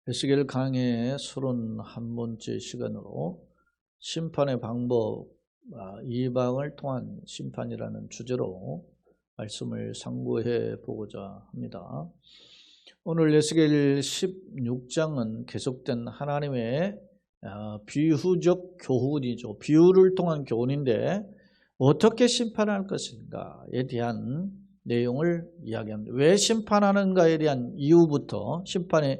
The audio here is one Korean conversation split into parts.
에스겔 강의 31번째 시간으로 심판의 방법, 이방을 통한 심판이라는 주제로 말씀을 상고해 보고자 합니다. 오늘 에스겔 16장은 계속된 하나님의 비유적 교훈이죠. 비유를 통한 교훈인데 어떻게 심판할 것인가에 대한 내용을 이야기합니다. 왜 심판하는가에 대한 이유부터 심판의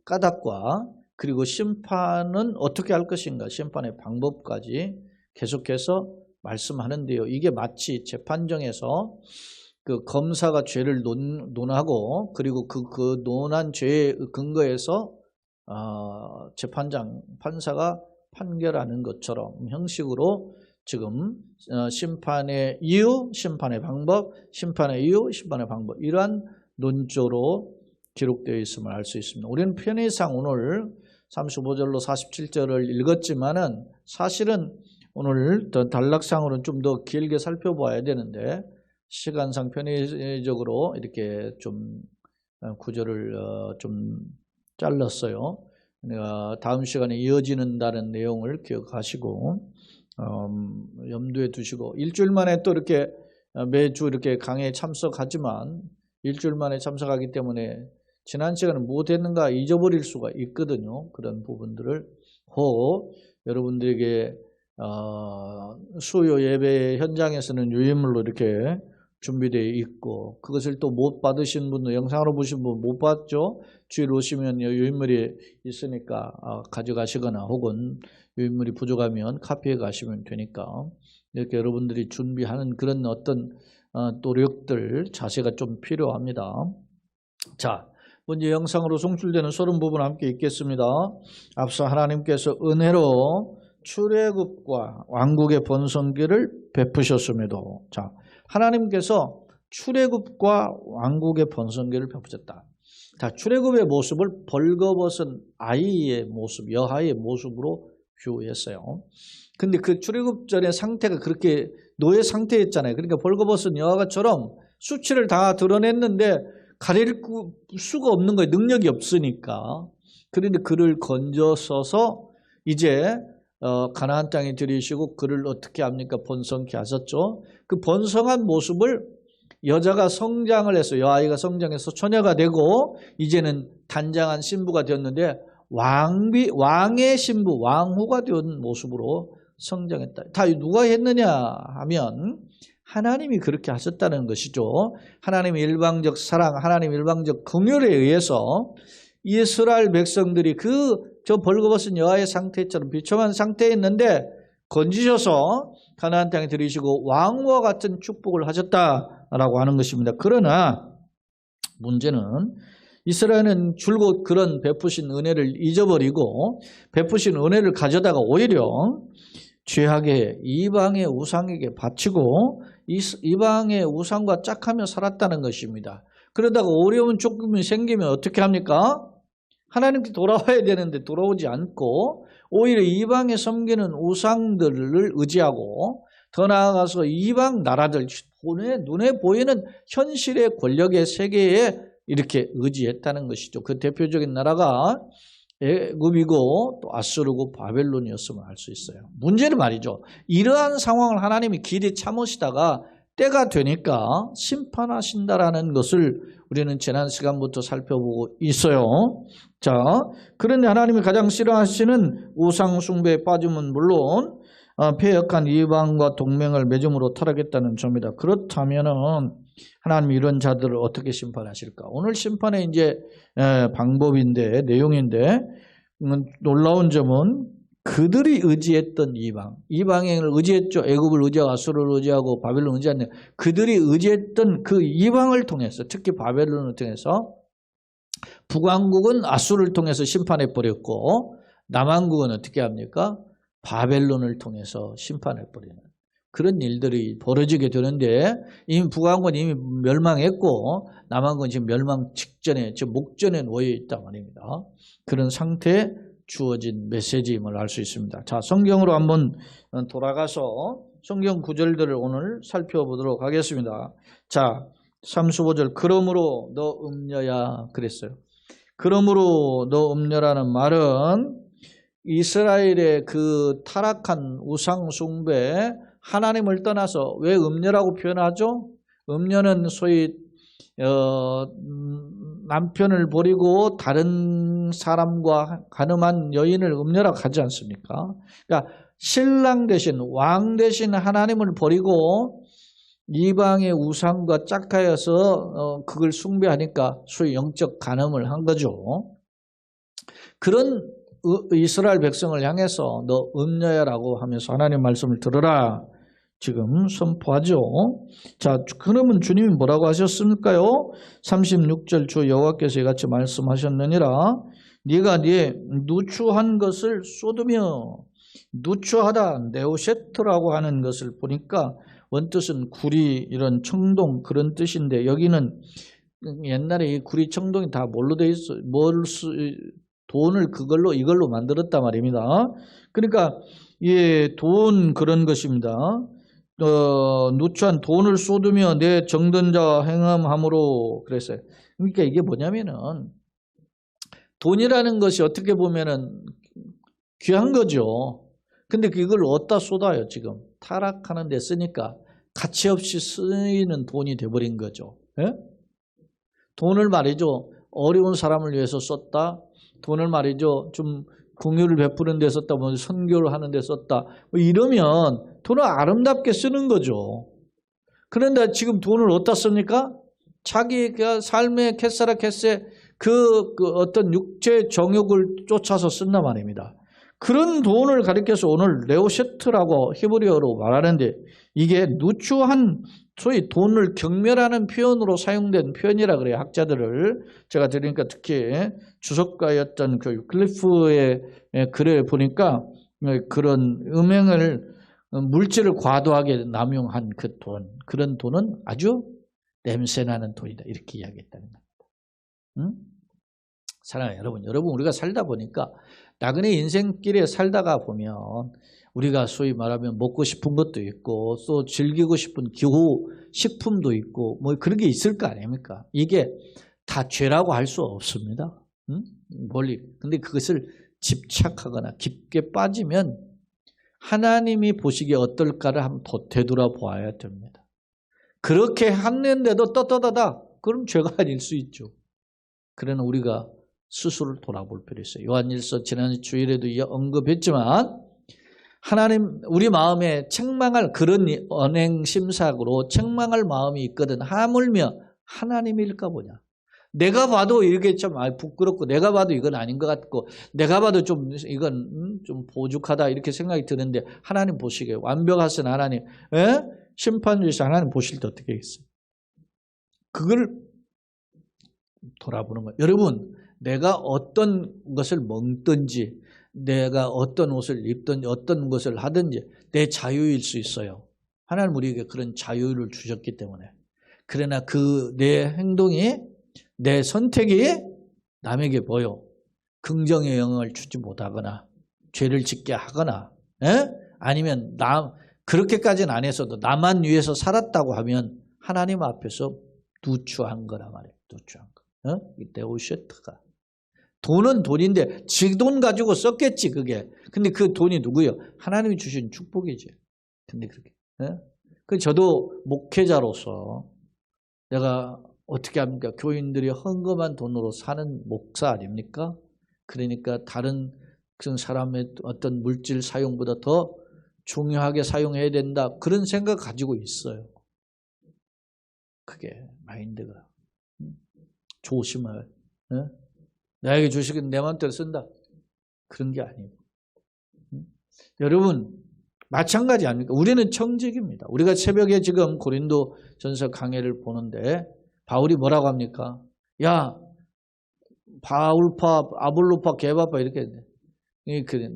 까닭과 그리고 심판은 어떻게 할 것인가, 심판의 방법까지 계속해서 말씀하는데요. 이게 마치 재판정에서 그 검사가 죄를 논하고 그리고 그 논한 죄의 근거에서 판사가 판결하는 것처럼 형식으로 지금 심판의 이유, 심판의 방법, 심판의 이유, 심판의 방법, 이러한 논조로 기록되어 있음을 알 수 있습니다. 우리는 편의상 오늘 35절로 47절을 읽었지만은 사실은 오늘 더 단락상으로는 좀 더 길게 살펴봐야 되는데 시간상 편의적으로 이렇게 좀 구절을 좀 잘랐어요. 다음 시간에 이어지는다는 내용을 기억하시고 염두에 두시고 일주일 만에 또 이렇게 매주 이렇게 강의에 참석하지만 일주일 만에 참석하기 때문에 지난 시간에 무엇했는가 잊어버릴 수가 있거든요. 그런 부분들을 여러분들에게 수요 예배 현장에서는 유인물로 이렇게 준비되어 있고 그것을 또 못 받으신 분도 영상으로 보신 분 못 받죠. 주일 오시면 유인물이 있으니까 가져가시거나 혹은 유인물이 부족하면 카피해 가시면 되니까 이렇게 여러분들이 준비하는 그런 어떤 노력들, 자세가 좀 필요합니다. 자, 먼저 영상으로 송출되는 30부분 함께 읽겠습니다. 앞서 하나님께서 은혜로 출애굽과 왕국의 번성기를 베푸셨음에도, 자, 하나님께서 출애굽과 왕국의 번성기를 베푸셨다. 자, 출애굽의 모습을 벌거벗은 아이의 모습, 여하의 모습으로 비유했어요. 근데 그 출애굽 전의 상태가 그렇게 노예 상태였잖아요. 그러니까 벌거벗은 여아가처럼 수치를 다 드러냈는데 가릴 수가 없는 거예요. 능력이 없으니까. 그런데 그를 건져서서 이제 가나안 땅에 들이시고 그를 어떻게 합니까? 번성케 하셨죠. 그 번성한 모습을 여자가 성장을 해서 여아이가 성장해서 처녀가 되고 이제는 단장한 신부가 되었는데 왕의 신부, 왕후가 된 모습으로 성장했다. 다 누가 했느냐 하면 하나님이 그렇게 하셨다는 것이죠. 하나님의 일방적 사랑, 하나님의 일방적 긍휼에 의해서 이스라엘 백성들이 저 벌거벗은 여아의 상태처럼 비참한 상태에 있는데 건지셔서 가나안 땅에 들이시고 왕과 같은 축복을 하셨다라고 하는 것입니다. 그러나 문제는 이스라엘은 줄곧 그런 베푸신 은혜를 잊어버리고 베푸신 은혜를 가져다가 오히려 죄악의 이방의 우상에게 바치고 이방의 우상과 짝하며 살았다는 것입니다. 그러다가 어려운 조금이 생기면 어떻게 합니까? 하나님께 돌아와야 되는데 돌아오지 않고 오히려 이방에 섬기는 우상들을 의지하고 더 나아가서 이방 나라들, 눈에 보이는 현실의 권력의 세계에 이렇게 의지했다는 것이죠. 그 대표적인 나라가 애굽이고 또 아수르고 바벨론이었음을 알 수 있어요. 문제는 말이죠. 이러한 상황을 하나님이 길이 참으시다가 때가 되니까 심판하신다라는 것을 우리는 지난 시간부터 살펴보고 있어요. 자, 그런데 하나님이 가장 싫어하시는 우상 숭배에 빠짐은 물론 패역한 이방과 동맹을 맺음으로 타락했다는 점이다. 그렇다면은 하나님이 이런 자들을 어떻게 심판하실까? 오늘 심판의 이제 방법인데, 내용인데, 놀라운 점은 그들이 의지했던 이방을 의지했죠. 애굽을 의지하고 아수르를 의지하고 바벨론을 의지했는데 그들이 의지했던 그 이방을 통해서, 특히 바벨론을 통해서 북왕국은 아수르를 통해서 심판해버렸고 남왕국은 어떻게 합니까? 바벨론을 통해서 심판해버리는 그런 일들이 벌어지게 되는데 이미 북왕국은 이미 멸망했고 남왕국은 지금 멸망 직전에, 지금 목전에 놓여 있단 말입니다. 그런 상태에 주어진 메시지임을 알 수 있습니다. 자, 성경으로 한번 돌아가서 성경 구절들을 오늘 살펴보도록 하겠습니다. 자, 35절 그러므로 너 음녀야 그랬어요. 그러므로 너 음녀라는 말은 이스라엘의 그 타락한 우상 숭배, 하나님을 떠나서 왜 음녀라고 표현하죠? 음녀는 소위 남편을 버리고 다른 사람과 가늠한 여인을 음녀라고 하지 않습니까? 그러니까 신랑 대신 왕 대신 하나님을 버리고 이방의 우상과 짝하여서 그걸 숭배하니까 소위 영적 간음을 한 거죠. 그런 이스라엘 백성을 향해서 너 음녀야라고 하면서 하나님 말씀을 들으라 지금 선포하죠. 자, 그러면 주님이 뭐라고 하셨습니까요? 36절 주 여호와께서 이같이 말씀하셨느니라. 네가 네 누추한 것을 쏟으며, 누추하다 네오셰트라고 하는 것을 보니까 원뜻은 구리 이런 청동 그런 뜻인데 여기는 옛날에 이 구리 청동이 다 뭘로 돼 있어? 돈을 그걸로 이걸로 만들었단 말입니다. 그러니까 예, 돈 그런 것입니다. 누추한 돈을 쏟으며 내 정든 자와 행함함으로 그랬어요. 그러니까 이게 뭐냐면은 돈이라는 것이 어떻게 보면은 귀한 거죠. 근데 그걸 어디다 쏟아요 지금? 타락하는 데 쓰니까 가치 없이 쓰이는 돈이 돼버린 거죠. 예? 돈을 말이죠. 어려운 사람을 위해서 썼다. 돈을 말이죠. 좀 공유를 베푸는 데 썼다. 뭐 선교를 하는 데 썼다. 뭐 이러면 돈을 아름답게 쓰는 거죠. 그런데 지금 돈을 어디다 씁니까? 자기 삶의 캐사라 캐세 그 어떤 육체 정욕을 쫓아서 쓴단 말입니다. 그런 돈을 가리켜서 오늘 레오셰트라고 히브리어로 말하는데 이게 누추한 소위 돈을 경멸하는 표현으로 사용된 표현이라 그래요. 학자들을 제가 들으니까 특히 주석가였던 그 유클리프의 글에 보니까 그런 음행을 물질을 과도하게 남용한 그 돈, 그런 돈은 아주 냄새나는 돈이다 이렇게 이야기했다는 겁니다. 응? 사랑하는 여러분 우리가 살다 보니까 나그네 인생길에 살다가 보면 우리가 소위 말하면 먹고 싶은 것도 있고 또 즐기고 싶은 기호 식품도 있고 뭐 그런 게 있을 거 아닙니까? 이게 다 죄라고 할 수 없습니다. 응? 멀리. 근데 그것을 집착하거나 깊게 빠지면 하나님이 보시기에 어떨까를 한번 더 되돌아보아야 됩니다. 그렇게 했는데도 떳떳하다. 그럼 죄가 아닐 수 있죠. 그러나 우리가 스스로를 돌아볼 필요 있어요. 요한일서 지난 주일에도 언급했지만 하나님 우리 마음에 책망할 그런 언행심삭으로 책망할 마음이 있거든. 하물며 하나님일까 보냐. 내가 봐도 이게 좀 부끄럽고 내가 봐도 이건 아닌 것 같고 내가 봐도 좀 이건 좀 보죽하다 이렇게 생각이 드는데 하나님 보시기에 완벽하신 하나님 심판주의자 하나님 보실 때 어떻게 하겠어요? 그걸 돌아보는 거예요. 여러분 내가 어떤 것을 먹든지 내가 어떤 옷을 입든지 어떤 것을 하든지 내 자유일 수 있어요. 하나님 우리에게 그런 자유를 주셨기 때문에. 그러나 그 내 행동이 내 선택이 남에게 보여 긍정의 영향을 주지 못하거나 죄를 짓게 하거나 아니면 그렇게까지는 안 했어도 나만 위해서 살았다고 하면 하나님 앞에서 누추한 거라 말이에요. 누추한 거. 이때 오셔트가 돈은 돈인데 지 돈 가지고 썼겠지 그게. 근데 그 돈이 누구예요? 하나님이 주신 축복이지. 근데 그렇게. 저도 목회자로서 내가 어떻게 합니까? 교인들이 헌금한 돈으로 사는 목사 아닙니까? 그러니까 다른 그 사람의 어떤 물질 사용보다 더 중요하게 사용해야 된다. 그런 생각 가지고 있어요. 그게 마인드가. 조심할. 나에게 주식은 내 마음대로 쓴다. 그런 게 아니고. 여러분 마찬가지 아닙니까? 우리는 청직입니다. 우리가 새벽에 지금 고린도 전서 강해를 보는데 바울이 뭐라고 합니까? 야 바울파 아볼로파 게바파 이렇게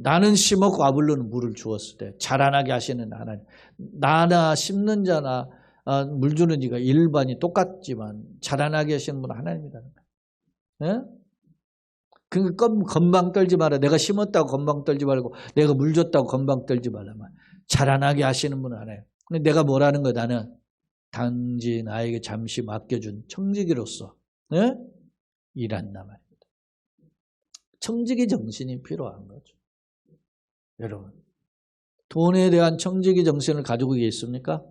나는 심었고 아볼로는 물을 주었을 때 자라나게 하시는 하나님. 나나 심는 자나 물 주는 이가 일반이 똑같지만 자라나게 하시는 분은 하나님이라는 거예요. 건방 떨지 마라. 내가 심었다고 건방 떨지 말고 내가 물 줬다고 건방 떨지 말라만. 자라나게 하시는 분은 하나요. 근데 내가 뭐라는 거야 나는 단지 나에게 잠시 맡겨준 청지기로서 일한다 말입니다. 청지기 정신이 필요한 거죠. 여러분, 돈에 대한 청지기 정신을 가지고 계십니까?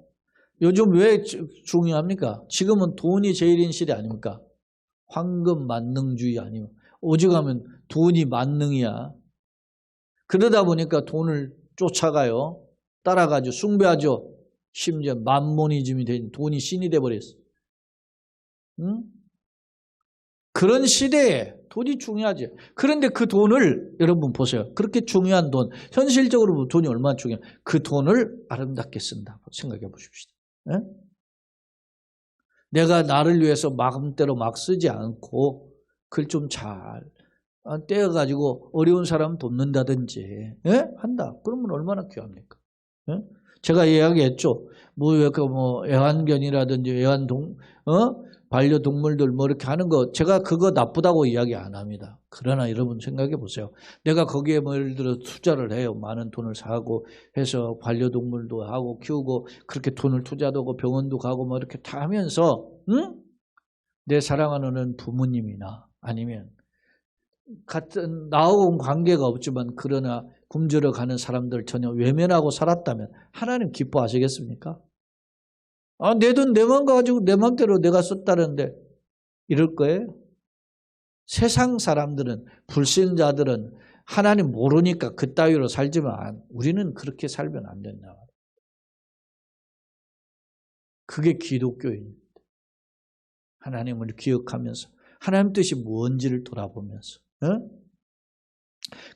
요즘 왜 중요합니까? 지금은 돈이 제일인 시대 아닙니까? 황금 만능주의 아니면 오직하면 돈이 만능이야. 그러다 보니까 돈을 쫓아가요. 따라가죠. 숭배하죠. 심지어 만모니즘이 된 돈이 신이 돼버렸어. 응? 그런 시대에 돈이 중요하지. 그런데 그 돈을 여러분 보세요. 그렇게 중요한 돈, 현실적으로 돈이 얼마나 중요해. 그 돈을 아름답게 쓴다. 생각해 보십시다. 네? 내가 나를 위해서 마음대로 막 쓰지 않고 그걸 좀 잘 떼어가지고 어려운 사람 돕는다든지 네? 한다. 그러면 얼마나 귀합니까? 네? 제가 이야기했죠. 뭐 애완견이라든지 반려동물들 뭐 이렇게 하는 거 제가 그거 나쁘다고 이야기 안 합니다. 그러나 여러분 생각해 보세요. 내가 거기에 뭐 예를 들어 투자를 해요. 많은 돈을 사고 해서 반려동물도 하고 키우고 그렇게 돈을 투자도 하고 병원도 가고 뭐 이렇게 다 하면서 응? 내 사랑하는 부모님이나 아니면 같은 나하고는 관계가 없지만 그러나 굶주려 가는 사람들 전혀 외면하고 살았다면 하나님 기뻐하시겠습니까? 아, 내 돈 내 맘 가지고 내 맘대로 내가 썼다는데 이럴 거예요? 세상 사람들은 불신자들은 하나님 모르니까 그따위로 살지만 우리는 그렇게 살면 안 된다. 그게 기독교입니다. 하나님을 기억하면서 하나님 뜻이 뭔지를 돌아보면서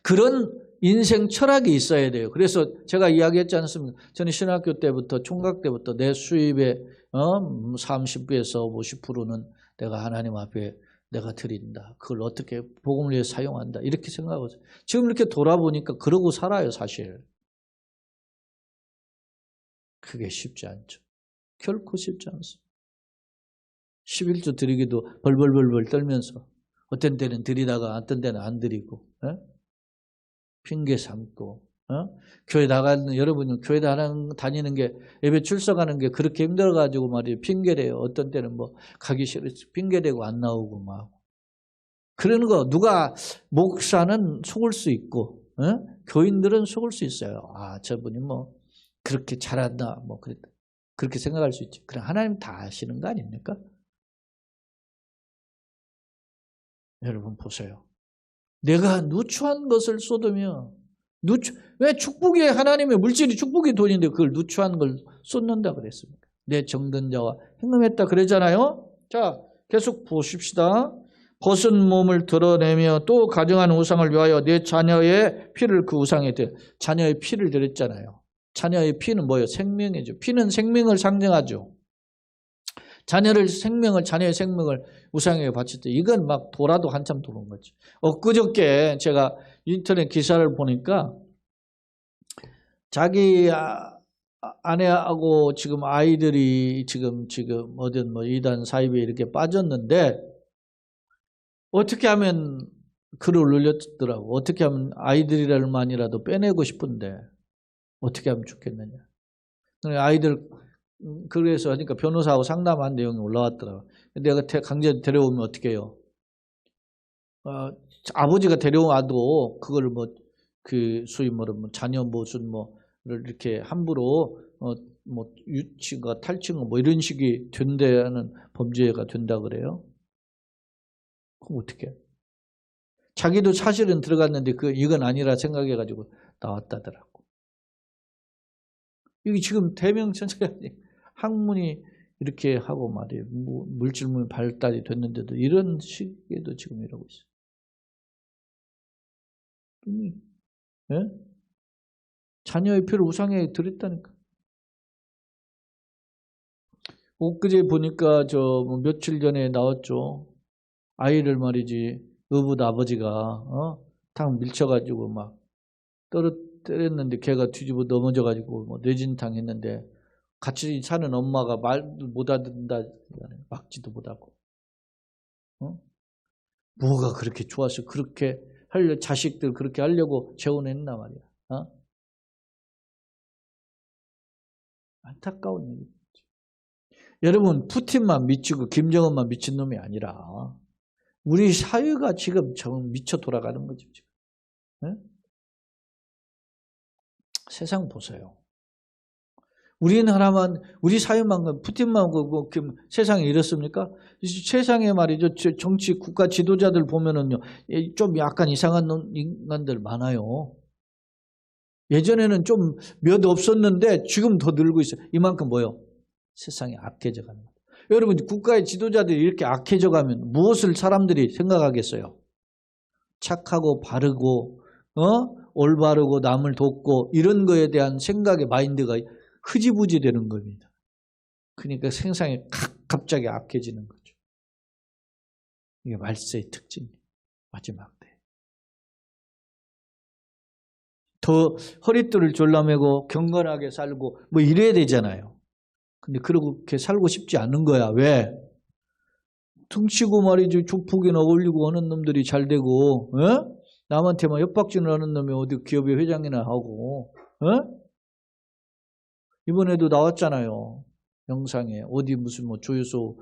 그런 인생 철학이 있어야 돼요. 그래서 제가 이야기했지 않습니까? 저는 신학교 때부터 총각 때부터 내 수입의 30에서 50%는 내가 하나님 앞에 내가 드린다. 그걸 어떻게 복음을 위해 사용한다. 이렇게 생각하고 지금 이렇게 돌아보니까 그러고 살아요. 사실. 그게 쉽지 않죠. 결코 쉽지 않습니다. 11조 드리기도 벌벌벌벌 떨면서 어떤 때는 드리다가 어떤 때는 안 드리고 핑계 삼고 교회 나가는 여러분은 교회 다니는 게 예배 출석하는 게 그렇게 힘들어가지고 말이에요. 핑계래요. 어떤 때는 뭐 가기 싫어서 핑계대고 안 나오고 막 그러는 거 누가 목사는 속을 수 있고 교인들은 속을 수 있어요. 아 저분이 뭐 그렇게 잘한다 뭐 그렇게 생각할 수 있지. 그럼 하나님 다 아시는 거 아닙니까? 여러분 보세요. 내가 누추한 것을 쏟으며 왜 축복이 하나님의 물질이 축복이 돈인데 그걸 누추한 걸 쏟는다 그랬습니까? 내 정든 자와 행음했다 그러잖아요. 자 계속 보십시다. 벗은 몸을 드러내며 또 가정한 우상을 위하여 내 자녀의 피를 그 우상에 드려. 자녀의 피를 드렸잖아요. 자녀의 피는 뭐예요? 생명이죠. 피는 생명을 상징하죠. 자녀의 생명을 우상에게 바칠 때 이건 막 돌아도 한참 도는 거지. 엊그저께 제가 인터넷 기사를 보니까 자기 아내하고 지금 아이들이 지금 어떤 뭐 이단 사입에 이렇게 빠졌는데 어떻게 하면 글을 올렸더라고. 어떻게 하면 아이들만이라도 빼내고 싶은데 어떻게 하면 좋겠느냐. 아이들 그래서 하니까 변호사하고 상담한 내용이 올라왔더라고요. 내가 강제 데려오면 어떻게 해요? 아버지가 데려와도 그걸 뭐 그 소위 말하면 자녀 모순 뭐를 이렇게 함부로 뭐 유치가 탈취가 뭐 이런 식이 된다는 범죄가 된다 그래요. 그럼 어떻게? 자기도 사실은 들어갔는데 이건 아니라 생각해가지고 나왔다더라고. 이게 지금 대명천사가 학문이 이렇게 하고 말이에요. 물질문 발달이 됐는데도 이런 시기에도 지금 이러고 있어요. 예? 자녀의 피를 우상에 드렸다니까. 엊그제 보니까 뭐 며칠 전에 나왔죠. 아이를 말이지 의붓 아버지가 탕 밀쳐가지고 막 때렸는데 걔가 뒤집어 넘어져가지고 뭐 뇌진탕 했는데 같이 사는 엄마가 말도 못 알아듣는다 막지도 못하고 뭐가 그렇게 좋아서 그렇게 자식들 그렇게 하려고 재혼했나 말이야. 안타까운 일이죠. 여러분 푸틴만 미치고 김정은만 미친놈이 아니라 우리 사회가 지금 미쳐 돌아가는 거죠. 지금. 네? 세상 보세요. 우리나라만, 우리 사회만, 푸틴만 세상에 이렇습니까? 세상에 말이죠. 정치, 국가 지도자들 보면은요, 좀 약간 이상한 인간들 많아요. 예전에는 좀 몇 없었는데 지금 더 늘고 있어요. 이만큼 뭐요? 세상이 악해져 가는 거예요. 여러분, 국가의 지도자들이 이렇게 악해져 가면 무엇을 사람들이 생각하겠어요? 착하고 바르고, 올바르고 남을 돕고 이런 거에 대한 생각의 마인드가 흐지부지 되는 겁니다. 그러니까 세상이 갑자기 악해지는 거죠. 이게 말세의 특징이에요. 마지막 때. 더 허리띠를 졸라매고 경건하게 살고 뭐 이래야 되잖아요. 근데 그렇게 살고 싶지 않은 거야. 왜? 퉁치고 말이죠. 조폭이나 올리고 하는 놈들이 잘 되고, 남한테만 협박질을 하는 놈이 어디 기업의 회장이나 하고, 이번에도 나왔잖아요. 영상에 어디 무슨 뭐 조효소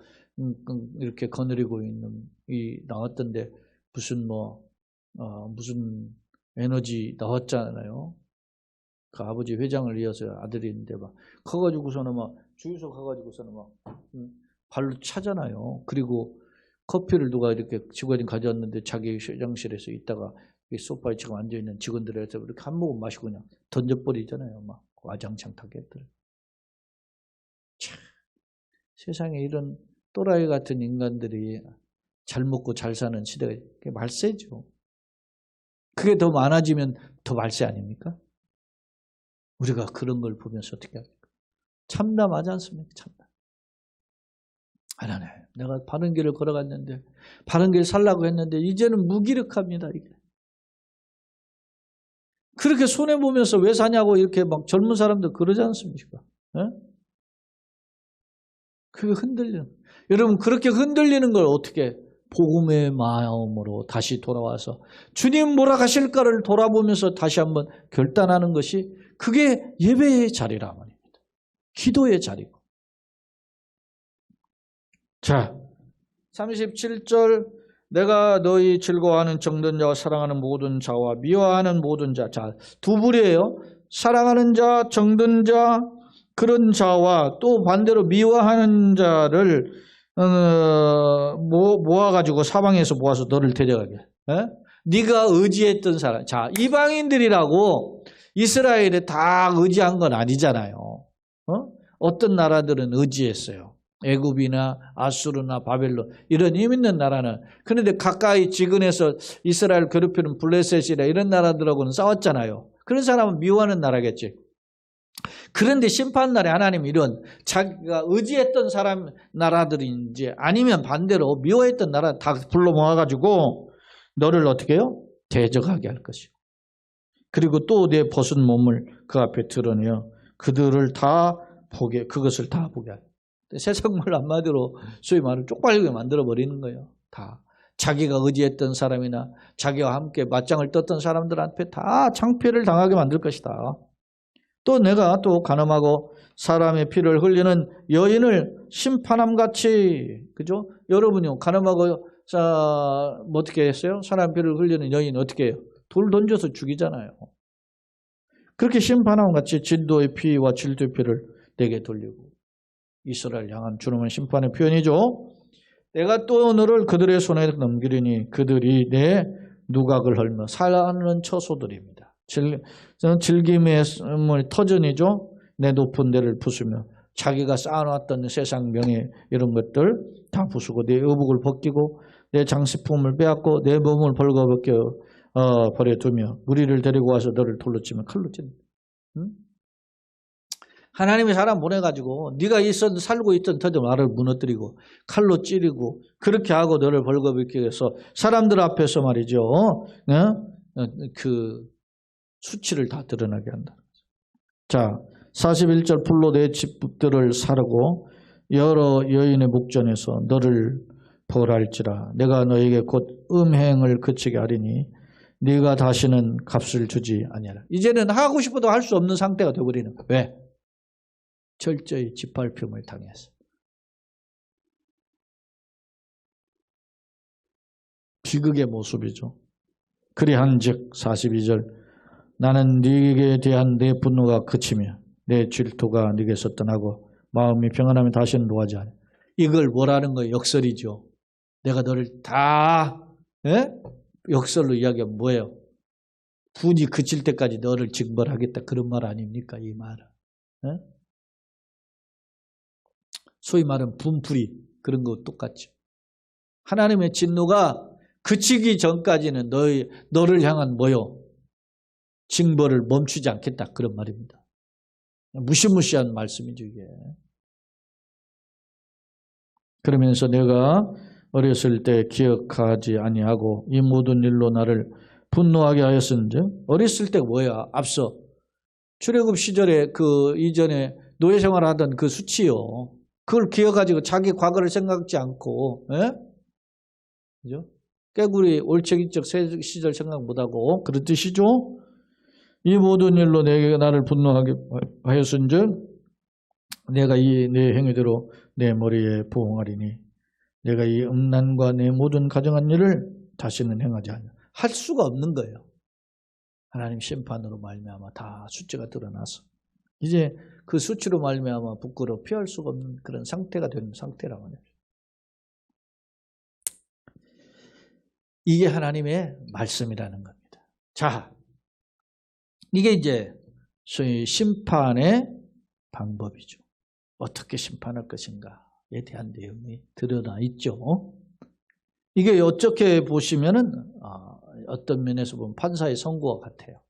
이렇게 거느리고 있는 이 나왔던데 무슨 무슨 에너지 나왔잖아요. 그 아버지 회장을 이어서 아들인데 막 커가지고서는 막 주유소 가가지고서는 막 발로 차잖아요. 그리고 커피를 누가 이렇게 직원이 가져왔는데 자기 회장실에서 있다가 소파에 지금 앉아 있는 직원들에서 이렇게 한 모금 마시고 그냥 던져버리잖아요. 막 와장창 타겠더래. 참, 세상에 이런 또라이 같은 인간들이 잘 먹고 잘 사는 시대가 말세죠. 그게 더 많아지면 더 말세 아닙니까? 우리가 그런 걸 보면서 어떻게 합니까? 참담하지 않습니까? 참담. 하나님, 내가 바른 길을 걸어갔는데, 바른 길 살라고 했는데, 이제는 무기력합니다, 이게. 그렇게 손해보면서 왜 사냐고 이렇게 막 젊은 사람들 그러지 않습니까? 그게 흔들리는. 여러분, 그렇게 흔들리는 걸 어떻게 복음의 마음으로 다시 돌아와서 주님 뭐라 하실까를 돌아보면서 다시 한번 결단하는 것이 그게 예배의 자리라 말입니다. 기도의 자리고. 자, 37절 내가 너희 즐거워하는 정든 자와 사랑하는 모든 자와 미워하는 모든 자. 자, 두 부류예요. 사랑하는 자, 정든 자, 그런 자와 또 반대로 미워하는 자를 모아가지고 사방에서 모아서 너를 데려가게. 네가 의지했던 사람. 자, 이방인들이라고 이스라엘에 다 의지한 건 아니잖아요. 어떤 나라들은 의지했어요. 애굽이나 아수르나 바벨론 이런 힘 있는 나라는. 그런데 가까이 지근해서 이스라엘 괴롭히는 블레셋이나 이런 나라들하고는 싸웠잖아요. 그런 사람은 미워하는 나라겠지. 그런데 심판날에 하나님 이런 자기가 의지했던 사람 나라들인지 아니면 반대로 미워했던 나라 다 불러 모아가지고 너를 어떻게 해요? 대적하게 할 것이고. 그리고 또 내 벗은 몸을 그 앞에 드러내어 그들을 다 보게, 그것을 다 보게 할. 세상말 한마디로 소위 말을 쪽팔리게 만들어버리는 거예요. 다. 자기가 의지했던 사람이나 자기와 함께 맞짱을 떴던 사람들한테 다 창피를 당하게 만들 것이다. 또 내가 또 간음하고 사람의 피를 흘리는 여인을 심판함같이, 그죠? 여러분요, 간음하고, 뭐 어떻게 했어요? 사람 피를 흘리는 여인 어떻게 해요? 돌 던져서 죽이잖아요. 그렇게 심판함같이 진도의 피와 질투의 피를 내게 돌리고. 이스라엘 향한 주님은 심판의 표현이죠. 내가 또 너를 그들의 손에 넘기리니 그들이 내 누각을 헐며 사는 처소들입니다. 즐김의 터전이죠. 내 높은 데를 부수며 자기가 쌓아놨던 세상 명예 이런 것들 다 부수고 내 의복을 벗기고 내 장식품을 빼앗고 내 몸을 벌거벗겨 버려두며 무리를 데리고 와서 너를 돌로 치며 칼로 찌른다. 응? 하나님이 사람 보내가지고 네가 살고 있던 터전 나를 무너뜨리고 칼로 찌르고 그렇게 하고 너를 벌거벗게 해서 사람들 앞에서 말이죠. 그 수치를 다 드러나게 한다. 자, 41절 불로 내 집들을 사르고 여러 여인의 목전에서 너를 벌할지라. 내가 너에게 곧 음행을 그치게 하리니 네가 다시는 값을 주지 아니하라. 이제는 하고 싶어도 할 수 없는 상태가 되어버리는 거야. 왜? 철저히 짓밟힘을 당했어. 비극의 모습이죠. 그리한즉 42절 나는 네게 대한 내 분노가 그치며 내 질투가 네게서 떠나고 마음이 평안하면 다시는 노하지 않아. 이걸 뭐라는 거예요? 역설이죠. 내가 너를 다 역설로 이야기하면 뭐예요? 분이 그칠 때까지 너를 징벌하겠다. 그런 말 아닙니까? 이 말은. 소위 말하는 분풀이 그런 거 똑같죠. 하나님의 진노가 그치기 전까지는 너를 향한 뭐요? 징벌을 멈추지 않겠다. 그런 말입니다. 무시무시한 말씀이죠, 이게. 그러면서 내가 어렸을 때 기억하지 아니하고 이 모든 일로 나를 분노하게 하였은즉 어렸을 때 뭐야? 앞서 출애굽 시절에 그 이전에 노예 생활하던 그 수치요. 그걸 기억가지고 자기 과거를 생각지 않고, 그죠? 깨구리 올챙이적 시절 생각 못하고 그런 뜻이죠. 이 모든 일로 내게 나를 분노하게 하였은즉 내가 이 내 행위대로 내 머리에 부응하리니 내가 이 음란과 내 모든 가정한 일을 다시는 행하지 않아. 할 수가 없는 거예요. 하나님 심판으로 말미암아 다 수치가 드러나서 이제 그 수치로 말미암아 부끄러워 피할 수가 없는 그런 상태가 되는 상태라고 하네요. 이게 하나님의 말씀이라는 겁니다. 자, 이게 이제 소위 심판의 방법이죠. 어떻게 심판할 것인가에 대한 내용이 드러나 있죠. 이게 어떻게 보시면은 어떤 면에서 보면 판사의 선고와 같아요.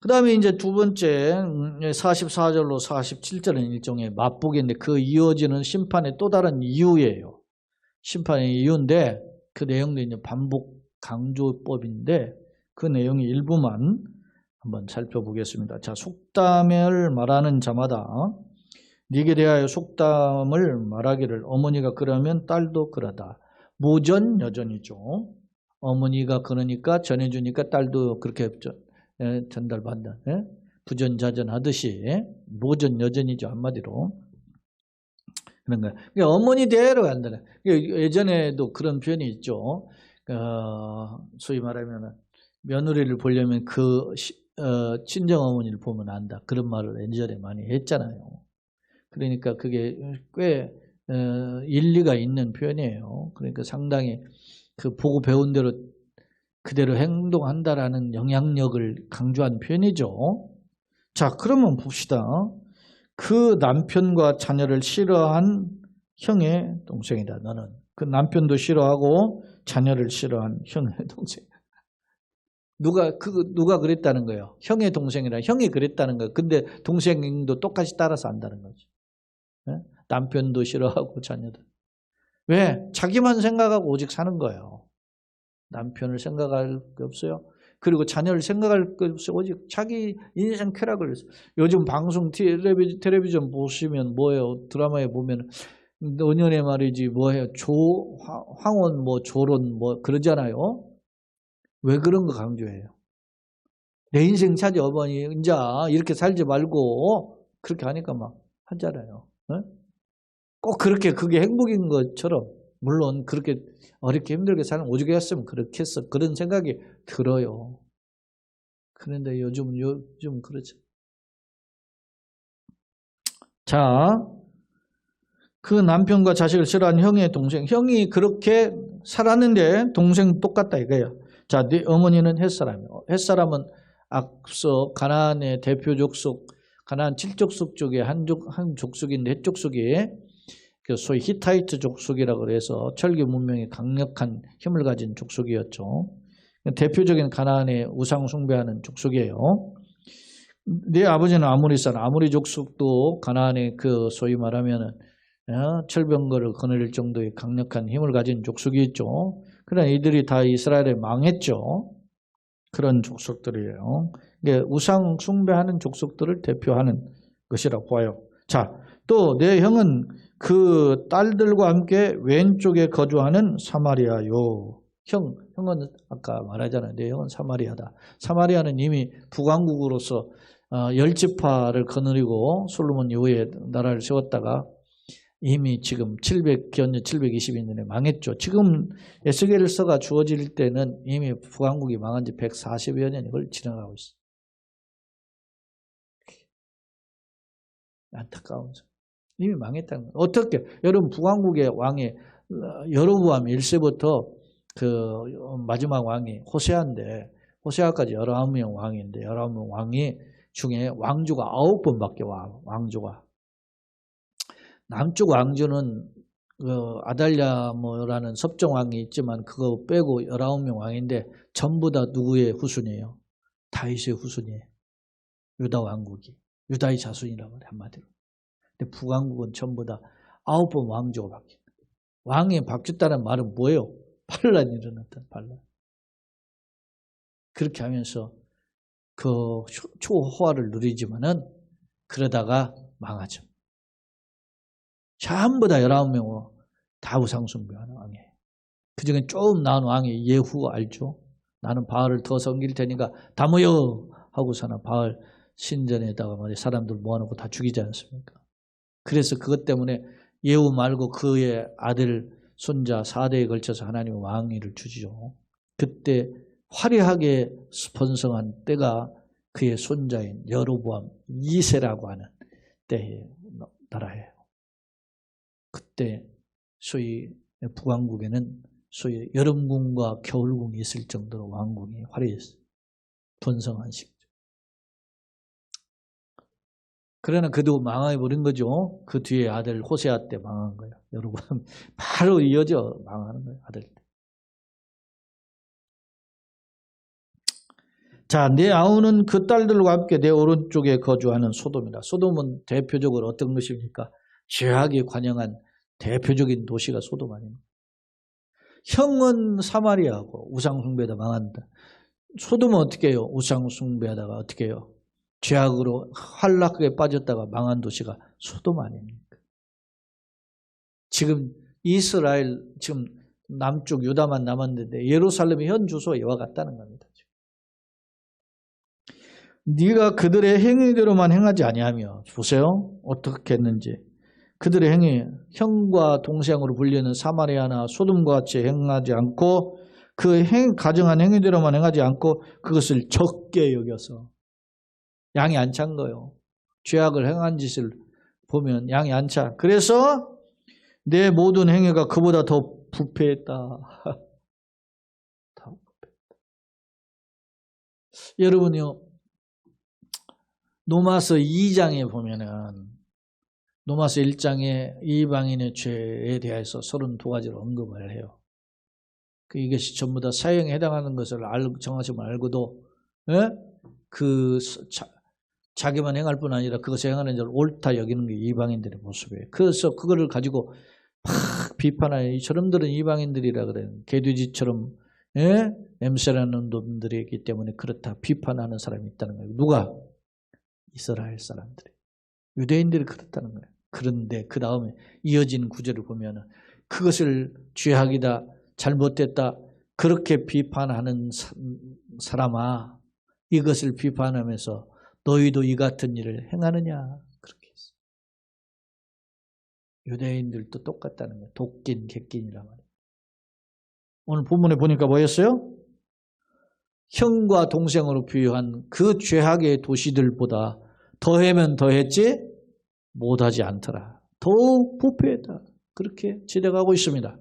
그 다음에 이제 두 번째 44절로 47절은 일종의 맛보기인데 그 이어지는 심판의 또 다른 이유예요. 심판의 이유인데 그 내용도 이제 반복 강조법인데 그 내용의 일부만 한번 살펴보겠습니다. 자, 속담을 말하는 자마다 네게 대하여 속담을 말하기를 어머니가 그러면 딸도 그러다. 모전 여전이죠. 어머니가 그러니까 전해주니까 딸도 그렇게 전달받는 부전자전 하듯이 모전 여전이죠. 한마디로. 그런 거예요. 그러니까 어머니 대로 간다는. 예전에도 그런 표현이 있죠. 소위 말하면 며느리를 보려면 그 친정 어머니를 보면 안다. 그런 말을 예전에 많이 했잖아요. 그러니까 그게 꽤 일리가 있는 표현이에요. 그러니까 상당히 그 보고 배운 대로 그대로 행동한다라는 영향력을 강조한 표현이죠. 자, 그러면 봅시다. 그 남편과 자녀를 싫어한 형의 동생이다. 너는 그 남편도 싫어하고 자녀를 싫어한 형의 동생. 누가 그랬다는 거예요? 형의 동생이라 형이 그랬다는 거예요. 근데 동생도 똑같이 따라서 안다는 거죠. 남편도 싫어하고 자녀도. 왜? 자기만 생각하고 오직 사는 거예요. 남편을 생각할 게 없어요. 그리고 자녀를 생각할 게 없어요. 오직 자기 인생 쾌락을 위해서. 요즘 방송 텔레비전 보시면 뭐예요? 드라마에 보면 노년에 말이지 뭐예요? 황혼 뭐 조론 뭐 그러잖아요. 왜 그런 거 강조해요? 내 인생 차지 어머니 이제 이렇게 살지 말고 그렇게 하니까 막 하잖아요. 꼭 그렇게 그게 행복인 것처럼 물론 그렇게 어렵게 힘들게 사는 오죽 했으면 그렇게 했어. 그런 생각이 들어요. 그런데 요즘 그렇죠. 자, 그 남편과 자식을 싫어하는 형의 동생. 형이 그렇게 살았는데 동생 똑같다 이거예요. 자, 네 어머니는 햇사람이에요. 햇사람은 앞서 가나안의 대표 족속, 가나안 7족속 쪽에 한 족속인데 햇족속이 그 소위 히타이트 족속이라고 해서 철기 문명이 강력한 힘을 가진 족속이었죠. 대표적인 가나안의 우상 숭배하는 족속이에요. 네 아버지는 아모리 사람, 아모리 족속도 가나안의 그 소위 말하면은 철병거를 거느릴 정도의 강력한 힘을 가진 족속이 있죠. 그러나 이들이 다 이스라엘에 망했죠. 그런 족속들이에요. 우상 숭배하는 족속들을 대표하는 것이라고 봐요. 자, 또 내 형은 그 딸들과 함께 왼쪽에 거주하는 사마리아요. 형은 아까 말하잖아요. 내 형은 사마리아다. 사마리아는 이미 북왕국으로서 10지파를 거느리고 솔로몬 이후에 나라를 세웠다가 이미 지금 기원전 720년에 망했죠. 지금 에스겔서가 주어질 때는 이미 북왕국이 망한 지 140여 년이 지나가고 있어요. 안타까운 점. 이미 망했다는 거예요. 어떻게? 여러분 북왕국의 왕이 여로보암 1세부터 그 마지막 왕이 호세아인데 호세아까지 19명 왕인데 19명 왕이 중에 왕조가 9번밖에 와. 왕조가. 남쪽 왕조는 그 아달랴라는 섭정왕이 있지만 그거 빼고 19명 왕인데 전부 다 누구의 후손이에요? 다윗의 후손이에요. 유다 왕국이. 유다의 자손이라고 그래 한마디로. 근데 북왕국은 전부 다 9번 왕조가 바뀌어요. 왕이 바뀌었다는 말은 뭐예요? 반란이 일어났다. 반란. 그렇게 하면서 그 초호화를 누리지만은 그러다가 망하죠. 전부 다 19명으로 다 우상숭배하는 왕이에요. 그중에 조금 나은 왕이 예후 알죠? 나는 바알을 더 섬길 테니까 다 모여 하고서는 바알 신전에다가 사람들 모아놓고 다 죽이지 않습니까? 그래서 그것 때문에 예후 말고 그의 아들, 손자 4대에 걸쳐서 하나님의 왕위를 주죠. 그때 화려하게 번성한 때가 그의 손자인 여로보암 2세라고 하는 때의 나라예요. 그때 소위 북왕국에는 소위 여름궁과 겨울궁이 있을 정도로 왕궁이 화려했어요. 번성한 시기죠. 그러나 그도 망해버린 거죠. 그 뒤에 아들 호세아 때 망한 거예요. 여러분 바로 이어져 망하는 거예요. 아들 때. 자, 내 아우는 그 딸들과 함께 내 오른쪽에 거주하는 소돔이다. 소돔은 대표적으로 어떤 것입니까? 죄악이 관영한 대표적인 도시가 소돔 아닙니까? 형은 사마리아하고 우상숭배하다 망한다. 소돔은 어떻게 해요? 우상숭배하다가 어떻게 해요? 죄악으로 환락에 빠졌다가 망한 도시가 소돔 아닙니까? 지금 이스라엘 지금 남쪽 유다만 남았는데 예루살렘의 현 주소가 이와 같다는 겁니다. 네가 그들의 행위대로만 행하지 아니하며 보세요. 어떻게 했는지. 그들의 행위, 형과 동생으로 불리는 사마리아나 소돔과 같이 행하지 않고 그 가정한 행위대로만 행하지 않고 그것을 적게 여겨서 양이 안 찬 거예요. 죄악을 행한 짓을 보면 양이 안 차. 그래서 내 모든 행위가 그보다 더 부패했다. 더 부패했다. 여러분요. 로마서 2장에 보면은 로마서 1장에 이방인의 죄에 대해서 32가지를 언급을 해요. 이것이 전부 다 사형에 해당하는 것을 정하시면 알고도 자기만 행할 뿐 아니라 그것을 행하는 자를 옳다 여기는 게 이방인들의 모습이에요. 그래서 그거를 가지고 막 비판하는 저놈들은 이방인들이라 그래요. 개돼지처럼 냄새나는 놈들이기 때문에 그렇다 비판하는 사람이 있다는 거예요. 누가? 이스라엘 사람들이. 유대인들이 그렇다는 거예요. 그런데 그 다음에 이어지는 구절을 보면 그것을 죄악이다, 잘못됐다 그렇게 비판하는 사람아 이것을 비판하면서 너희도 이 같은 일을 행하느냐 그렇게 했어요. 유대인들도 똑같다는 거예요. 독긴, 객긴이란 말이에요. 오늘 본문에 보니까 뭐였어요? 형과 동생으로 비유한 그 죄악의 도시들보다 더하면 더했지 못하지 않더라. 더욱 부패했다. 그렇게 지적하고 있습니다.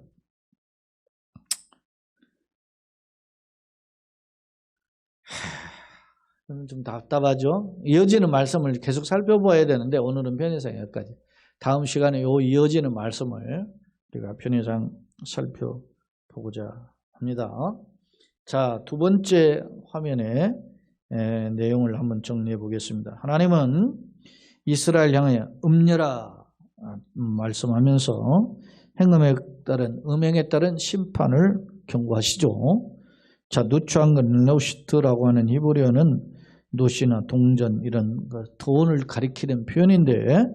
좀 답답하죠? 이어지는 말씀을 계속 살펴봐야 되는데 오늘은 편의상 여기까지. 다음 시간에 이 이어지는 말씀을 우리가 편의상 살펴보고자 합니다. 자, 두 번째 화면에 내용을 한번 정리해 보겠습니다. 하나님은 이스라엘 향해 음녀라 말씀하면서 음행에 따른 심판을 경고하시죠. 자, 누추한 건 노시트라고 하는 히브리어는 노시나 동전 이런 돈을 가리키는 표현인데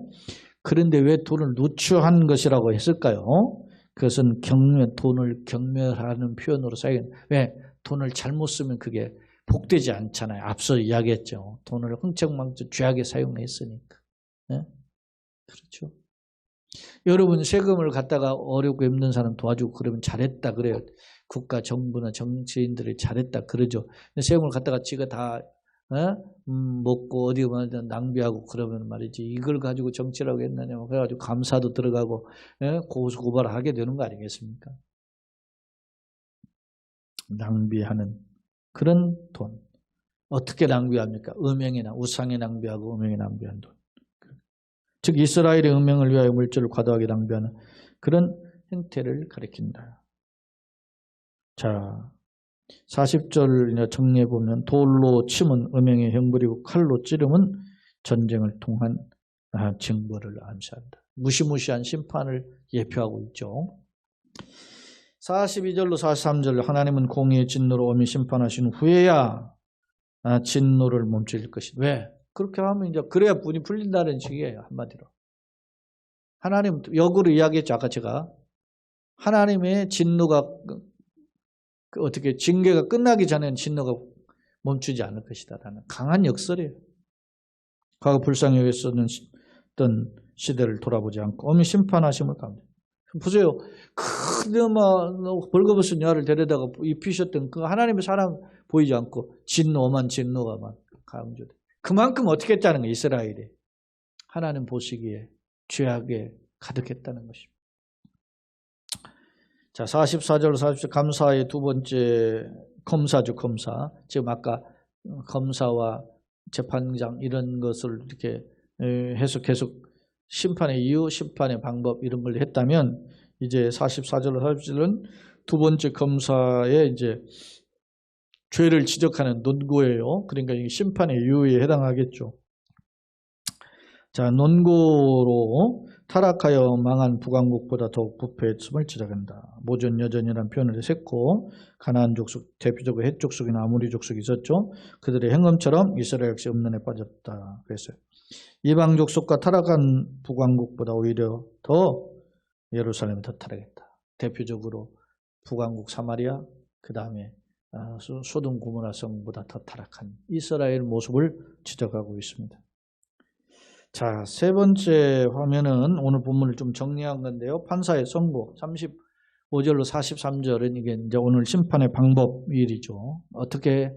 그런데 왜 돈을 누추한 것이라고 했을까요? 그것은 돈을 경멸하는 표현으로 사용해요. 왜? 돈을 잘못 쓰면 그게 복되지 않잖아요. 앞서 이야기했죠. 돈을 흥청망청 죄악에 사용했으니까. 네? 그렇죠. 여러분 세금을 갖다가 어렵고 힘든 사람 도와주고 그러면 잘했다 그래요. 국가 정부나 정치인들이 잘했다 그러죠. 세금을 갖다가 지가 다 먹고 어디 가면 낭비하고 그러면 말이지 이걸 가지고 정치라고 했느냐 그래가지고 감사도 들어가고 고소고발을 하게 되는 거 아니겠습니까? 낭비하는 그런 돈 어떻게 낭비합니까? 음행이나 우상에 낭비하고 음행에 낭비한 돈. 즉 이스라엘의 음행을 위하여 물질을 과도하게 낭비하는 그런 행태를 가리킨다. 자 40절 정리해 보면 돌로 침은 음행의 형벌이고 칼로 찌르면 전쟁을 통한 징벌을 암시한다. 무시무시한 심판을 예표하고 있죠. 42절로 43절 하나님은 공의의 진노로 엄히 심판하신 후에야 진노를 멈출 것이다. 왜? 그렇게 하면 이제 그래야 분이 풀린다는 식이에요. 한마디로. 하나님 역으로 이야기했죠. 아까 제가 하나님의 진노가 어떻게 징계가 끝나기 전에는 진노가 멈추지 않을 것이다라는 강한 역설이에요. 과거 불쌍히 여겼었던 시대를 돌아보지 않고 엄히 심판하심을 갑니다. 보세요. 그나마 벌거벗은 여아를 데려다가 입히셨던 그 하나님의 사랑 보이지 않고 진노만 진노가만 강조돼. 그만큼 어떻게 했다는 거예요. 이스라엘이. 하나님 보시기에 죄악에 가득했다는 것입니다. 자, 44절 40절 감사의 두 번째 검사죠. 검사. 지금 아까 검사와 재판장 이런 것을 이렇게 계속 심판의 이유, 심판의 방법 이런 걸 했다면 이제 44절로 40절은 두 번째 검사의 이제 죄를 지적하는 논고예요. 그러니까 심판의 이유에 해당하겠죠. 자, 논고로 타락하여 망한 북왕국보다 더욱 부패했음을 지적한다. 모전 여전이라는 표현을 했고 가나안 족속, 대표적으로 헷 족속이나 아모리 족속이 있었죠. 그들의 행음처럼 이스라엘 역시 음란에 빠졌다. 그랬어요. 이방 족속과 타락한 북왕국보다 오히려 더 예루살렘이 더 타락했다. 대표적으로 북왕국 사마리아, 그 다음에 소돔 고모라 성보다 더 타락한 이스라엘 모습을 지적하고 있습니다. 자, 세 번째 화면은 오늘 본문을 좀 정리한 건데요. 판사의 선고 35절로 43절은 이게 이제 오늘 심판의 방법일이죠. 어떻게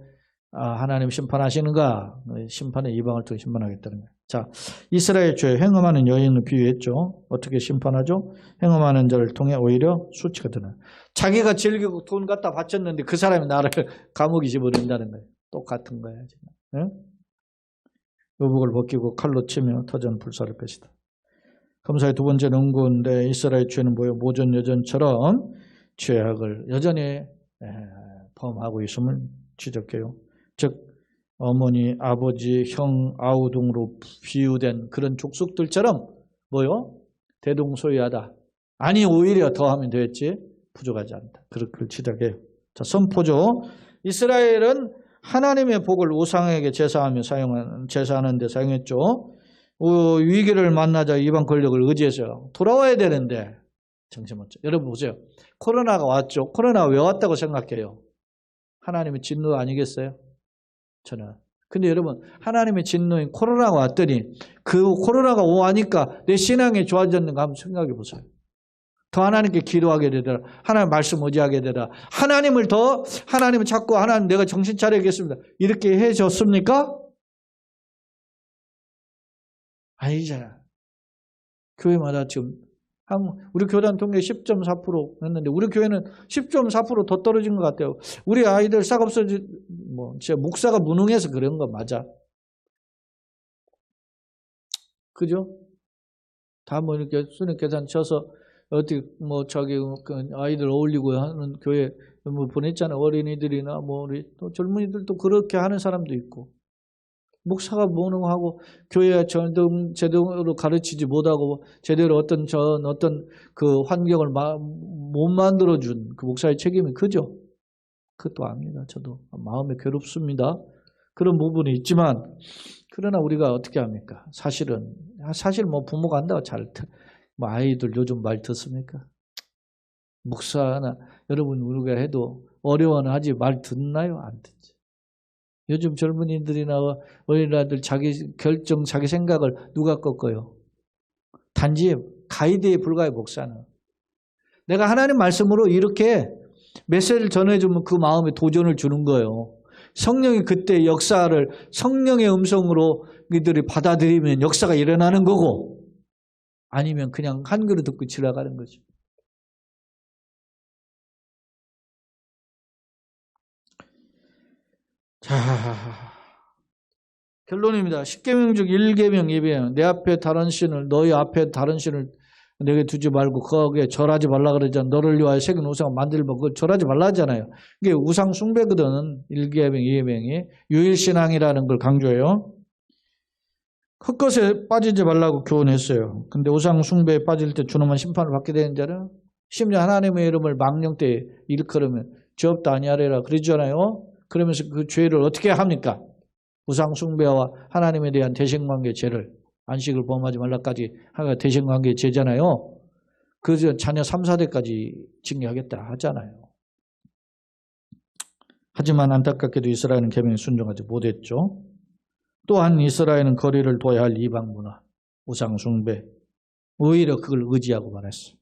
하나님 심판하시는가? 심판의 이방을 통해 심판하겠다는 거예요. 자, 이스라엘 죄 행음하는 여인을 비유했죠. 어떻게 심판하죠? 행음하는 자를 통해 오히려 수치가 드러나요. 자기가 즐기고 돈 갖다 바쳤는데 그 사람이 나를 감옥에 집어넣는다는 거예요. 똑같은 거예요. 지금. 네? 의복을 벗기고 칼로 치며 터전 불사를 것이다. 검사의 두 번째 논고인데 이스라엘 죄는 뭐예요? 모전 여전처럼 죄악을 여전히 범하고 있음을 지적해요. 즉 어머니, 아버지, 형, 아우 등으로 비유된 그런 족속들처럼 뭐요? 대동소이하다. 아니 오히려 더하면 되겠지 부족하지 않다. 그렇게 지적해요. 자, 선포죠. 이스라엘은 하나님의 복을 우상에게 제사하는 데 사용했죠. 위기를 만나자 이방 권력을 의지해서 돌아와야 되는데 정신없죠. 여러분 보세요. 코로나가 왔죠. 코로나가 왜 왔다고 생각해요? 하나님의 진노 아니겠어요? 저는. 근데 여러분 하나님의 진노인 코로나가 왔더니 그 코로나가 오니까 내 신앙이 좋아졌는가 한번 생각해 보세요. 더 하나님께 기도하게 되더라. 하나님 말씀 의지하게 되더라. 하나님을 자꾸 하나님 내가 정신 차려야겠습니다. 이렇게 해줬습니까? 아니잖아. 교회마다 지금 우리 교단 통계 10.4% 했는데 우리 교회는 10.4% 더 떨어진 것 같아요. 우리 아이들 싹 없어지 진짜 목사가 무능해서 그런 거 맞아. 그죠? 다 이렇게 수능 계산 쳐서 어떻게 아이들 어울리고 하는 교회 보냈잖아요. 어린이들이나 우리 또 젊은이들도 그렇게 하는 사람도 있고. 목사가 무능하고 교회에 제대로 가르치지 못하고 제대로 어떤 그 환경을 못 만들어준 그 목사의 책임이 크죠. 그것도 압니다. 저도 마음이 괴롭습니다. 그런 부분이 있지만 그러나 우리가 어떻게 합니까? 사실 부모가 한다고 아이들 요즘 말 듣습니까? 목사나 여러분 우리가 해도 어려워는 하지 말 듣나요? 안 듣지. 요즘 젊은이들이나 어린아이들 자기 생각을 누가 꺾어요? 단지 가이드에 불과해 목사는. 내가 하나님 말씀으로 이렇게 메시지를 전해주면 그 마음에 도전을 주는 거예요. 성령이 그때 역사를 성령의 음성으로 이들이 받아들이면 역사가 일어나는 거고 아니면 그냥 한 그릇 듣고 지나가는 거죠. 자, 결론입니다. 10계명 중 1계명, 2계명. 내 앞에 다른 신을 너희 앞에 다른 신을 내게 두지 말고 거기에 절하지 말라 그러잖아. 너를 위하여 새긴 우상을 만들면 그걸 절하지 말라 하잖아요. 이게 우상 숭배거든. 1계명, 2계명이. 유일신앙이라는 걸 강조해요. 헛것에 빠지지 말라고 교훈했어요. 근데 우상 숭배에 빠질 때 주님은 심판을 받게 되는 자는 심지어 하나님의 이름을 망령 때 일컬으면 죄없다 아니하리라 그러잖아요. 그러면서 그 죄를 어떻게 합니까? 우상 숭배와 하나님에 대한 대신관계 죄를 안식을 범하지 말라까지 하나가 대신관계 죄잖아요. 그 자녀 3, 4대까지 징계하겠다 하잖아요. 하지만 안타깝게도 이스라엘은 계명에 순종하지 못했죠. 또한 이스라엘은 거리를 둬야 할 이방 문화, 우상 숭배, 오히려 그걸 의지하고 말았어요.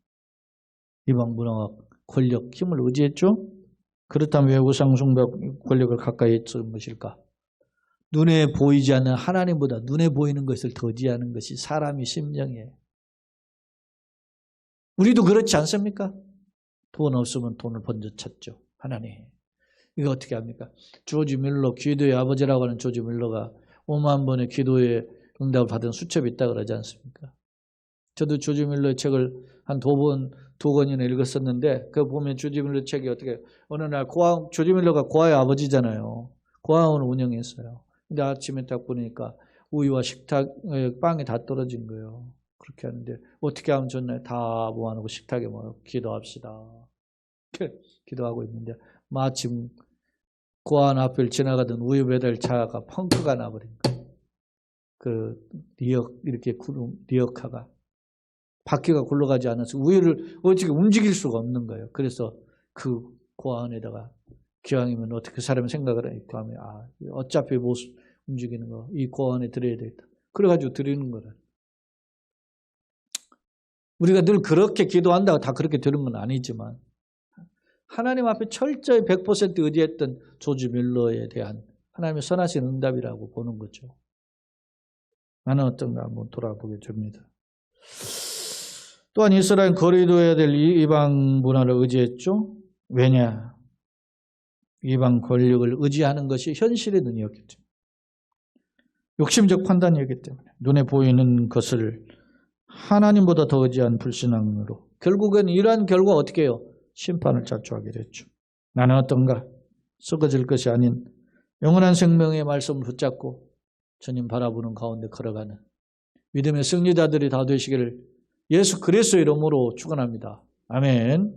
이방 문화와 권력, 힘을 의지했죠. 그렇다면 왜 우상 숭배 권력을 가까이 했던 것일까? 눈에 보이지 않는 하나님보다 눈에 보이는 것을 더 의지하는 것이 사람의 심정이에요. 우리도 그렇지 않습니까? 돈 없으면 돈을 먼저 찾죠. 하나님. 이거 어떻게 합니까? 조지 밀러, 기도의 아버지라고 하는 조지 밀러가 5만 번의 기도에 응답을 받은 수첩이 있다고 그러지 않습니까? 저도 조지 밀러의 책을 한 두 권이나 읽었었는데 그거 보면 조지 밀러 책이 어떻게 어느 날 조지 밀러가 고아의 아버지잖아요. 고아원을 운영했어요. 근데 아침에 딱 보니까 우유와 빵이 다 떨어진 거예요. 그렇게 하는데 어떻게 하면 좋나요? 다 모아놓고 식탁에 모아놓고 기도합시다. 기도하고 있는데 마침 고아원 앞을 지나가던 우유 배달차가 펑크가 나버린 거예요. 그 이렇게 리어카가 바퀴가 굴러가지 않아서 우유를 어떻게 움직일 수가 없는 거예요. 그래서 그 고아원에다가 기왕이면 어떻게 그 사람이 생각을 하니까 하면 어차피 못 움직이는 거 이 고아원에 드려야 되겠다. 그래가지고 드리는 거라. 우리가 늘 그렇게 기도한다고 다 그렇게 들은 건 아니지만 하나님 앞에 철저히 100% 의지했던 조지 밀러에 대한 하나님의 선하신 응답이라고 보는 거죠. 나는 어떤가 한번 돌아보게 됩니다. 또한 이스라엘은 거리둬야 될 이방 문화를 의지했죠. 왜냐? 이방 권력을 의지하는 것이 현실의 눈이었기 때문에. 욕심적 판단이었기 때문에. 눈에 보이는 것을 하나님보다 더 의지한 불신앙으로. 결국엔 이러한 결과 어떻게 해요? 심판을 자초하게 됐죠. 나는 어떤가? 썩어질 것이 아닌 영원한 생명의 말씀을 붙잡고 주님 바라보는 가운데 걸어가는 믿음의 승리자들이 다 되시기를 예수 그리스도의 이름으로 축원합니다. 아멘.